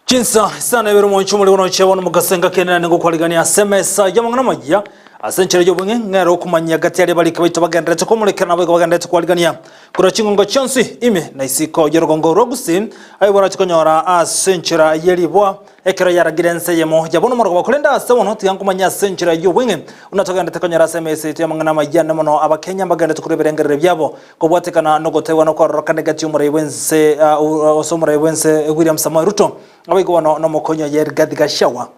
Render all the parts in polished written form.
Chinsa sana ebero moncho muri gono chebona mugasenga kenana ngo kwaligania SMS yamangana majya asenchere yo bwenye ngero kumanya gati yale bali kabito bagendetse ko murekana bwo bagendetse kwaligania kura chingongo chonsi ime na isiko yorogongo rogusin ayo bara chikonyora asenchera yelibwa ekero yaragirense yemo yabona moro bakolenda asewono tiyankumanya asenchera yo bwenye unatagandetse konyora SMS yamangana majya namono abakenya bagendetse kureberengere byabo ko bwatekana no gotewa no korokane gati umure wense osomure wense William Samoei Ruto abigo no mokonyo Rigathi Gachagua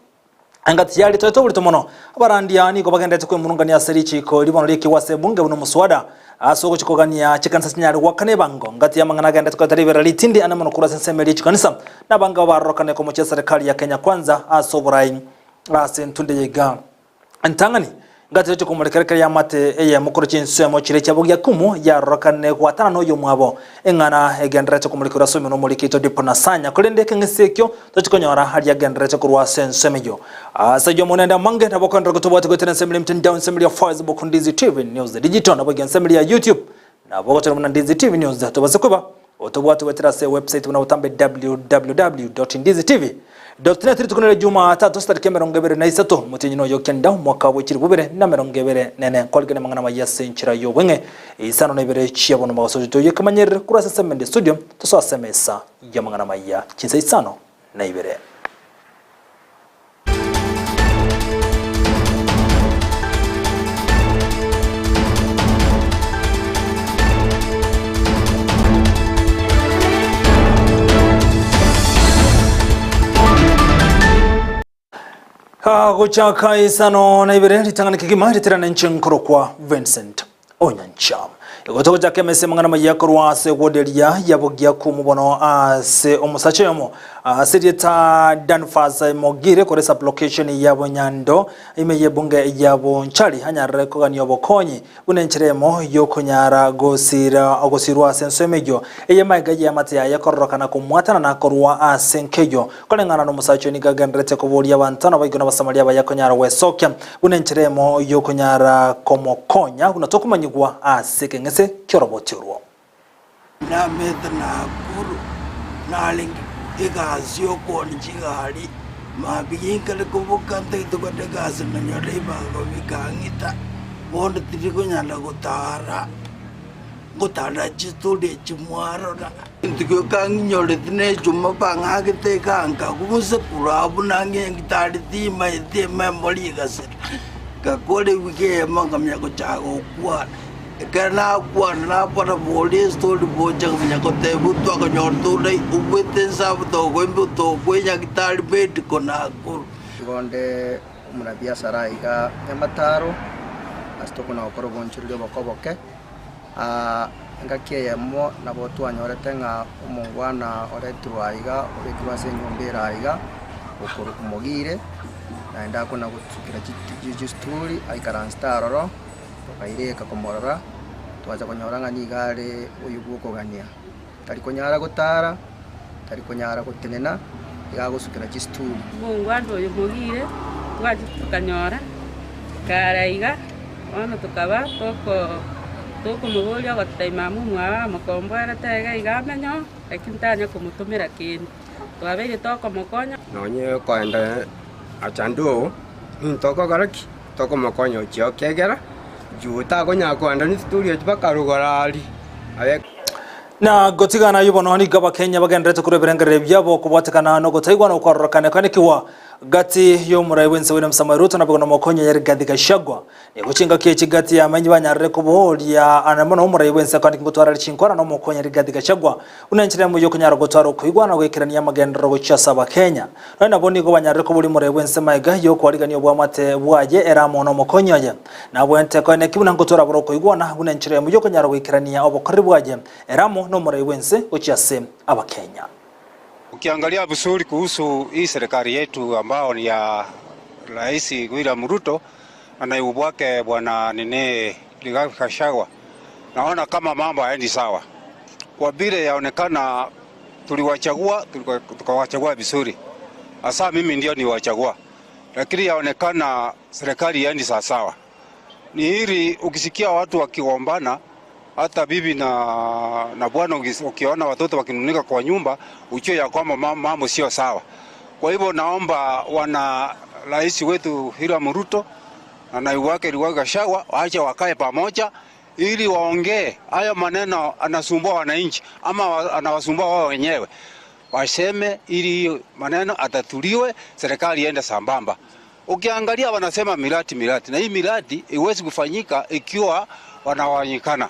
angati yali toto buri tomono abarandiani ko bagendetse ko murungania serichi ko libono liki wase bunge buno muswada asoko chikogania chikansa sinyari wakane bango ngati yamangana gendetse ko taribera litindi anamono kura sensemeli chikanisa nabanga barokane ko mu serikali ya Kenya kwanza asoborai asentunde yega antangani ngati cyo kumurekerekere ya mate eye mukuru chinsu mo chire cyabugia kumu ya rokane kwatana no yomwabo engana egendere cyo kumurekera somi no mulikito dipona sanya kolendeke ngesekyo tokonyora hali ya gendere cyo kurwa sensemeyo asajo monenda mange nabokondra kutobota gotena semeli mtin down semeli ya Facebook Ndizi TV News digital nabogya semeli ya YouTube nabogotera mu Ndizi TV News tobase kuba otobota wetera se website na utambe www.ndizitv.net tukunere juma 3 start kamera ngebere na isato mutinyino yokenda mwaka wikiri bubere na merongebere nene kolgene mangana mayase nchira yo bwenge isano nebere chiabono maso to yekamanyere kurasa semende studio to so semesa ya mangana maya kinse isano na ibere Gochaka isano na ibere litangana kigima litirana nchinkoro kwa Vincent Onyancha igoto jake mese mangana mayakorwa se wodelia yabogia kumubono se omusachemo sedita Danfas Mogire kore application yabo Nyando imeye bunge yabo Nchali hanyare ko ganyo bokonyi unencheremo yokonyara gosirwa sensemejo eyemaga yamate yakorokana kumwatana na korwa asenkejo kolengana no musacho ni gagandrete ko bolia bantana bayigona basamalia bayakonyara wesokya unencheremo yokonyara komokonya unatokumanyigwa aseke ngese kyorobotirwo na metna guru naling igazio konjigari mabiyinkale kubukante tukodegaz nanyore bango bikangita bond tiriko nyala gutara chitude chimwaro na ndiko kanginyole tine chuma bangagite kanga kumuse kurabu nange ngitari tima memory gase kakole wike mangamya ko chago kwa kana kwa na para police told bojang nyakote buto ko nyortu dai ubete sabto ko mbuto ko nyakitari bet kona kur gonde umuna biashara iga emataro asto kuna okoro bonchuryo bokoboke ngakie yemo na botu anyorete nga umungwana oretwa iga oretwa senyombera iga okoro kumogire na ndako na gutukira jisturi aikaranstaro kaireka komorora twaza konyoranga nigare uyubuko gania tari konyara gutara tari konyara gutenena igagusukira jisturi mungwando yumugire twaje tukanyora karaiga ono tukaba toko mugoria gotaimamu mwa makombora tega igamenyo ekintanya kumutumira kintu twabere toko mokonya nonye kwenda achandu toko garaki toko mokonyo chio kegera juta konya kwanda ni studio bakarugorali na gotigana yubono ni gaba Kenya bagendete kureberengere byabo kubwatekana no gotaigwa no kwarokane kanikiwa gati yo murayiwense William Samoei Ruto na bugona mokonyo Rigathi Gachagua ni gucinga kiye gati ya manyi banyarre kubolia anamono murayiwense kandi ngutwara richinkora no mokonyo Rigathi Gachagua unenchire mu yo kunyara gotwara kuigwa na gwekerania magendero gochasa ba Kenya na boni go banyarre kubuli murayiwense maiga yo kwaligani obwa mate bwaje era mono mokonyo ye na bwente ko ne kibuna ngutwara bro kuigwa na unenchire mu yo kunyara gwekerania obokori bwaje era mo no murayiwense gochase aba Kenya. Ukiangalia vizuri kuhusu hii serikali yetu ambao ni ya Rais William Ruto na naibu wake bwana Rigathi Gachagua, naona kama mambo haendi sawa. Kwa vile yaonekana tukawachagua vizuri. Hasa mimi ndio niwachagua. Lakini yaonekana serikali haendi sawa. Ni hili ukisikia watu wakigombana hata bibi na bwana ukiona watoto wakinunika kwa nyumba ujue ya kwamba mambo sio sawa. Kwa hivyo naomba wana rais wetu William Ruto na naibu wake Rigathi Gachagua waache wakae pamoja ili waongee haya maneno anasumbua wananchi ama anawasumbua wao wenyewe. Waseme ili maneno atatuliwe, serikali iende sambamba. Ukiangalia wanasema miradi na hii miradi iwezi kufanyika ikiwa wanawanyikana.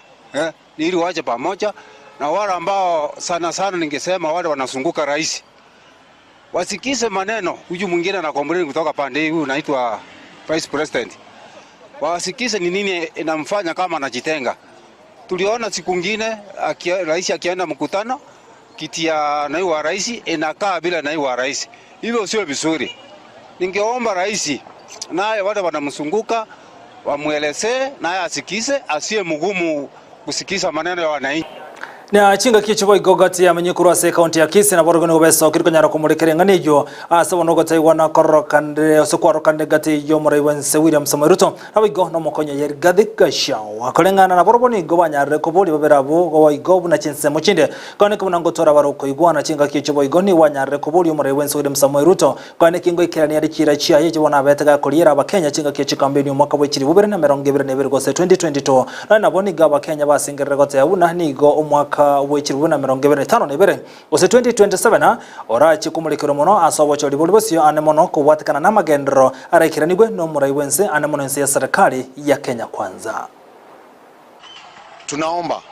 Ili waache pamoja na wale ambao sana ningesema wale wanazunguka rais. Wasikize maneno huyu mwingine anakomboleni kutoka pande hii, huyu anaitwa Vice President. Wasikize ni nini inamfanya kama anajitenga. Tuliona siku nyingine rais akienda mkutano kiti ya naibu wa rais inakaa bila naibu wa rais. Hivyo sio vizuri. Ningeomba rais naye wale wanamzunguka wamuelezee naye asikize, asiye mgumu kusikiza maneno ya wananchi. Na chinga kichubo igogati ya menyukuru ase kaunti ya Kisii na borogoni obeso kiriko nyara kumurikere ng'anijo ase bonogo taiwana korokande osokwarokande gati yo Muraiwense William Samoei Ruto abigo no mokonyo yeri Rigathi Gachagua kolengana na boroboni go banyare kobuli baberabo go igobu na chinse mochinde kone kumunango tora baroko igwana chinga kichubo igoni wanyare kobuli Muraiwense William Samoei Ruto kone kingo ikirani yari kira chia yeje bona betega kolira abakenya chinga kichikambeni umwaka w'ekiri 2022 gose 2022 na naboni ga abakenya basingerere gote abuna nigo umwaka w'ekiri 2025 ose 2027 orachi kumulikiro muno asobocho libulibosio ane mono kubwatikana na magendero araikiranigwe no Muraiwense ane mono ya serikali ya Kenya Kwanza. Tunaomba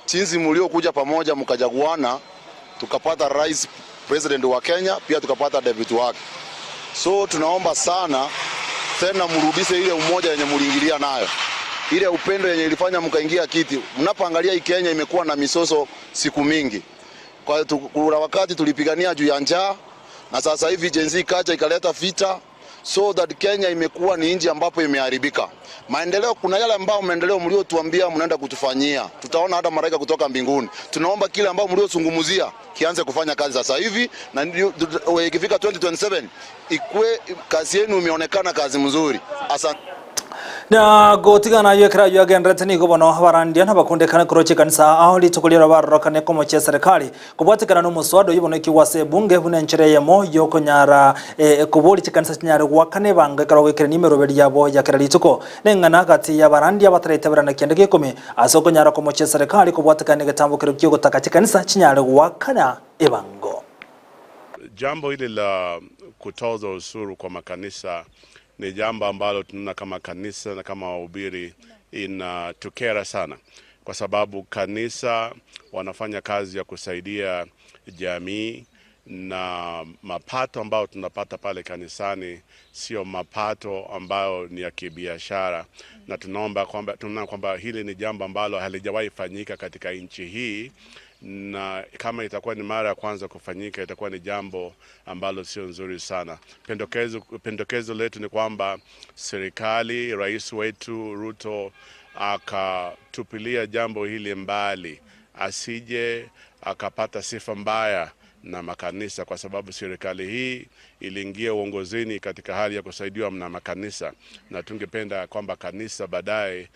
jinsi mliokuja pamoja mkajaguana tukapata rais president wa Kenya pia tukapata deputy wake. So tunaomba sana tena mrudishe ile umoja yenye mliingilia nayo. Ile upendo yenye ilifanya mkaingia kiti. Mnapoangalia hii Kenya imekuwa na misoso siku mingi. Kuna wakati tulipigania juu ya njaa na sasa hivi Gen Z kaja ikaleta vita, so that Kenya imekuwa ni nchi ambapo imeharibika. Maendeleo, kuna yale ambao maendeleo mliotuambia mnaenda kutufanyia. Tutaona hata malaika kutoka mbinguni. Tunaomba kile ambao mliozungumzia kianze kufanya kazi sasa hivi na ikifika 2027 ikue kazi yenu imeonekana kazi mzuri. Asante. Na gotigana yekra yagenrete ni gobono barandia na bakunde kana kroche kanisa aholi tukulira barokane komo che serikali kubwatikana no muswado yibono kiwase bunge bunenchire yemo yokonyara kuboli chikanisa chinyare gwakane banga karo wekere nimero beri yabo yakera lituko nengana kati ya barandia bataretaberana kende gikome asokonyara komo che serikali kubwatikana getambukiro kyo gotaka chikanisa chinyare gwakana ebango. Jambo hili la kutoza ushuru kwa makanisa ni jambo ambalo tunaona kama kanisa na kama wahubiri inatukera sana, kwa sababu kanisa wanafanya kazi ya kusaidia jamii na mapato ambayo tunapata pale kanisani sio mapato ambayo ni ya kibiashara, na tunaona kwamba hili ni jambo ambalo halijawahi fanyika katika nchi hii, na kama itakuwa ni mara ya kwanza kufanyika itakuwa ni jambo ambalo sio nzuri sana. Pendekezo letu ni kwamba serikali, rais wetu Ruto akatupilia jambo hili mbali, asije akapata sifa mbaya na makanisa, kwa sababu serikali hii iliingia uongozini katika hali ya kusaidiwa na makanisa, na tungependa kwamba kanisa baadaye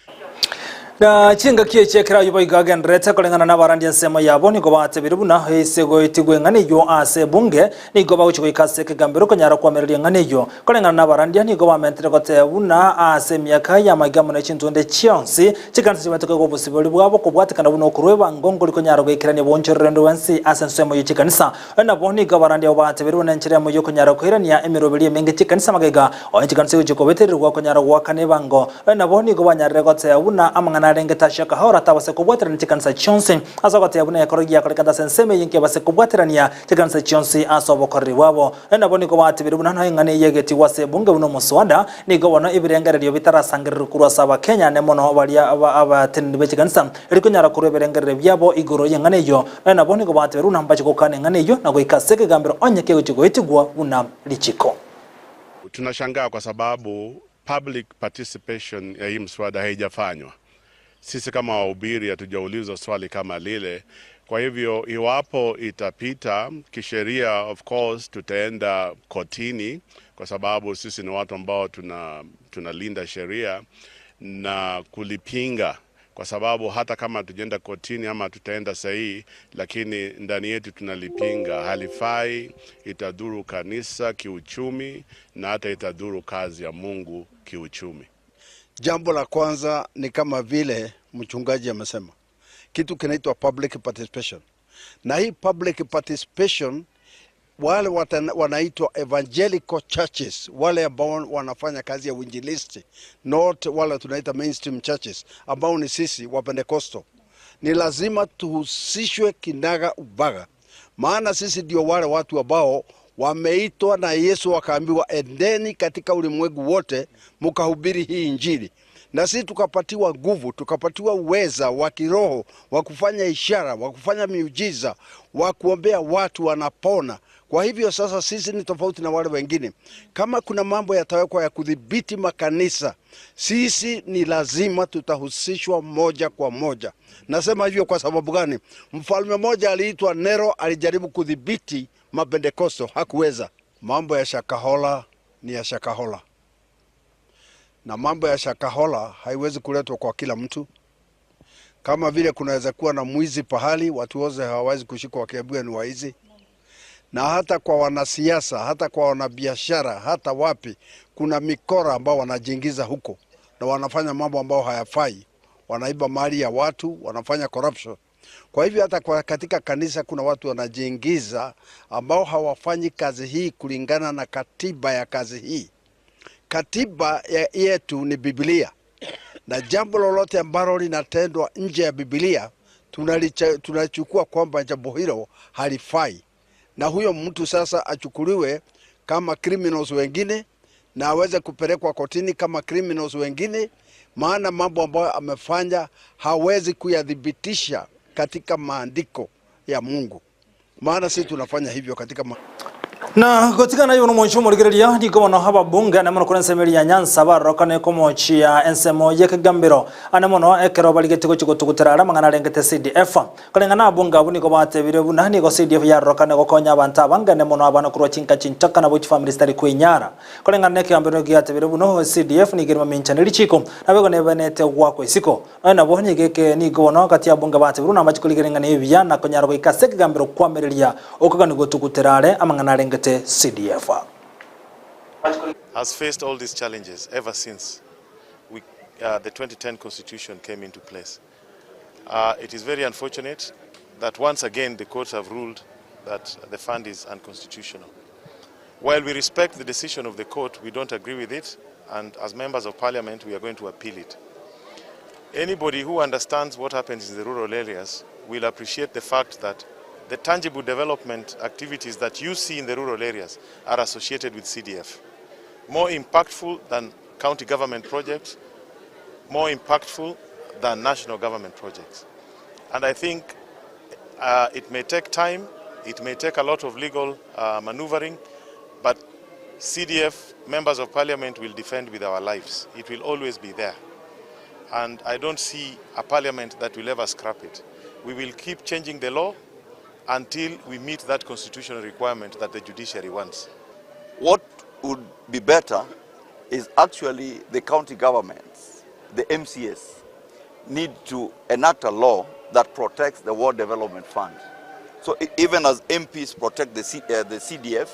na chinga kiye kira yubo igagen rete kolengana na barandia sema yabo ni goba atebirubuna hesego itigwe ngane yo ase bunge ni goba uchi ikase kegambiro konyara kwa merili ngane yo kolengana na barandia ni goba mentre kote buna ase miaka ya magamo na chintonde chionsi chikanse chimatoko go busiboli bwabo kubwatikana buno kurweba ngongoli konyara gwikirane bonchorendo wansi ase nsemo yichikanisa na boni gabarandia oba atebirubuna nchire mo yo konyara kwirania emirobeli menge chikanisa magega ochikanse uchi kobeterwa konyara gwakane bango na boni goba nyarre kote buna amangana rengeta shaka hora tabase kubwatira ni chikanisa chonse asogote abune yakorogia kolekanda senseme yinke base kubwatirania chikanisa chonse asobokori wabo na boni ko batibiri buna ngane yegeti wase bunge buno muswada ni gobono ibirengerero bitarasangirira kurwa saba Kenya ne mono bali abatendi be chikanisa eriko nyara kureberengerere byabo igoro yengane yo na boni ko batibiri buna mbache kokane ngane yo na goikaseke gambiro onyeke uchigo itigwa buna lichiko. Tunashangaa kwa sababu public participation ya hii mswada haijafanywa. Sisi kama wahubiri hatujaulizwa swali kama lile. Kwa hivyo iwapo itapita kisheria, of course tutaenda kotini, kwa sababu sisi ni watu ambao tunalinda sheria, na kulipinga kwa sababu hata kama tujenda kotini ama tutaenda sahihi, lakini ndani yetu tunalipinga. Halifai, itadhuru kanisa kiuchumi na hata itadhuru kazi ya Mungu kiuchumi. Jambo la kwanza ni kama vile mchungaji amesema, kitu kinaitwa public participation. Na hii public participation, wale wanaitwa evangelical churches, wale ambao wanafanya kazi ya uinjilisti, not wale tunaita mainstream churches ambao ni sisi wa Pentecostal, ni lazima tuhusishwe kinaga ubaga. Maana sisi ndio wale watu ambao wameitwa na Yesu wakaambiwa, endeni katika ulimwengu wote mkahubiri hii injili. Na sisi tukapatiwa nguvu, tukapatiwa uweza wa kiroho wa kufanya ishara, wa kufanya miujiza, wa kuombea watu wanapona. Kwa hivyo sasa sisi ni tofauti na wale wengine. Kama kuna mambo yatawekwa ya kudhibiti makanisa, sisi ni lazima tutahusishwa moja kwa moja. Nasema hivyo kwa sababu gani? Mfalme mmoja aliitwa Nero, alijaribu kudhibiti Mapentekosto, hakuweza. Mambo ya Shakahola ni ya Shakahola. Na mambo ya Shakahola haiwezi kuletwa kwa kila mtu. Kama vile kunaweza kuwa na mwizi pahali, watu wote hawawezi kushikwa wakiambiwa ni waizi. Na hata kwa wanasiasa, hata kwa wanabiashara, hata wapi, kuna mikora ambao wanajiingiza huko na wanafanya mambo ambao hayafai. Wanaiba mali ya watu, wanafanya corruption. Kwa hivyo hata katika kanisa kuna watu wanajiingiza ambao hawafanyi kazi hii kulingana na katiba ya kazi hii. Katiba yetu ni Biblia. Na jambo lolote ambalo linatendwa nje ya Biblia, tunachukua kwamba jambo hilo halifai. Na huyo mtu sasa achukuliwe kama criminals wengine na aweze kupelekwa kotini kama criminals wengine, maana mambo ambayo amefanya hawezi kuyadhibitisha katika maandiko ya Mungu. Maana sisi tunafanya hivyo katika na gotika na yono moncho murigereria ndiko bono haba bunga na mono kurensemeri ya Nyanza barokane ko mochia ensemo yekegambiro ane mono ekero baligete ko chigutuguterara mangana rengete CDF kalengana bunga buni ko batebire bunani ko CDF ya rokane ko konya abantu abangane mono abana kuro chinka chintaka na bochi family stari kwinyara kalengana nekambiro gyatebire buno CDF ni girima minchaneri chiko nabego ne benete gwako isiko na bonye geke ni gono kati ya bunga batebire na machikuligerengana ibiyana konyara ko ikaseke gambiro kwamereria okagani gotuguterare amangana rengete CDF has faced all these challenges ever since the 2010 constitution came into place. It is very unfortunate that once again the courts have ruled that the fund is unconstitutional. While we respect the decision of the court, we don't agree with it, and as members of parliament we are going to appeal it. Anybody who understands what happens in the rural areas will appreciate the fact that the tangible development activities that you see in the rural areas are associated with CDF. More impactful than county government projects, more impactful than national government projects. And I think it may take time, it may take a lot of legal maneuvering, but CDF members of parliament will defend with our lives. It will always be there. And I don't see a parliament that will ever scrap it. We will keep changing the law until we meet that constitutional requirement that the judiciary wants. What would be better is actually the county governments, the MCS, need to enact a law that protects the World Development Fund. So even as MPs protect the CDF,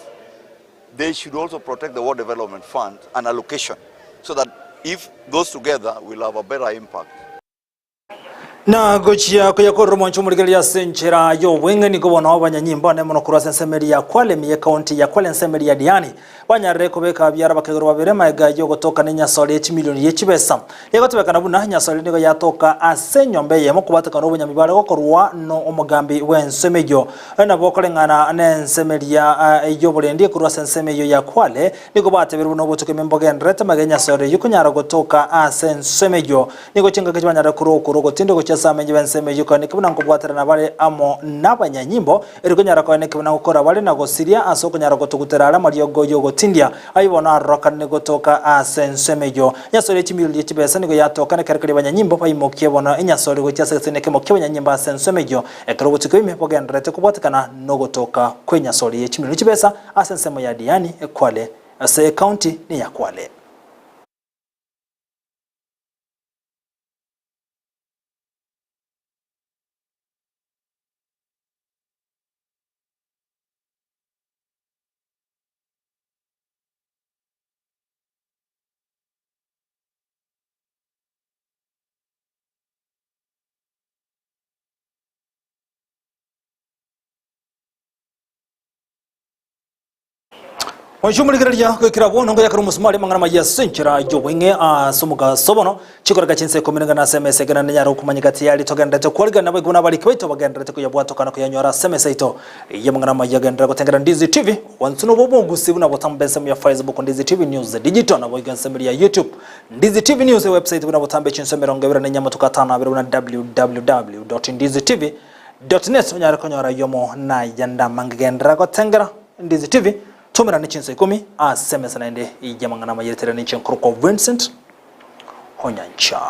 they should also protect the World Development Fund and allocation, so that if those together will have a better impact. na gochia kuyakoro moncho murigeria senchera yo wenge ni gobona abanyanyimba ne mono kurasa nsemeri ya Kwale miye county ya Kwale nsemeri ya Diani banyarre kobeka byara bakegoro babere maega yo gotoka ne nyasole ya milioni y'ekibesa yego tebekana buna nyasole nigo yatoka asenyombe yemo kubataka no bunyamibare gokorwa no omugambi wensemejo na bokolengana ne nsemeri ya yo bulendi kurasa nsemeyo ya Kwale nigo batebere buno botuke memboge ndrete magenya sore yukunyara gotoka asensemejo nigo chinga kibanyara kuro tindo samenye benseme yuko ne kibuna ngobwatera na bale amo nabanyanyimbo erikunyara ko ne kibuna gukora bale na gosiria asoko nyara gotuguterara mariyo goyo gotindia ayibona roka ne gotoka asensemejo nyasore chimili y'ekibesa nigo yatoka ne karikari banyanyimbo bayimokiye bona inyasore gocyase sene kemo kibanyanyimbo asensemejo ekarobutiko imipogendrete kubwatikana no gotoka kwenyasore y'ekimili y'ekibesa asensemo ya Diani Kwale ase county ni ya Kwale. Onshumulikirya kwikira bono ngoya karo musumali mangana maya senchira jobwenge sumuga sobono chikoraga chinse kominga na SMS gana nyaro kumanyikati yali togendete kwaliga na baguna bali kwito bagendete kuyabwato kana kuyanyora SMS ito yamangana maya gendera kutengera Ndizi TV wansuno bobo sibuna botambense mu ya Facebook Ndizi TV News digital na boiga nsemberi ya YouTube Ndizi TV News website buna botambe chinsomero ngabira na nyama tukatana abira na www.ndizitv.net nyara konyora yomo na yanda mangendera kutengera Ndizi TV tumira ni chinse 10 SMS naende ijamangana mayeretera ni chinkruko Vincent Honyancha.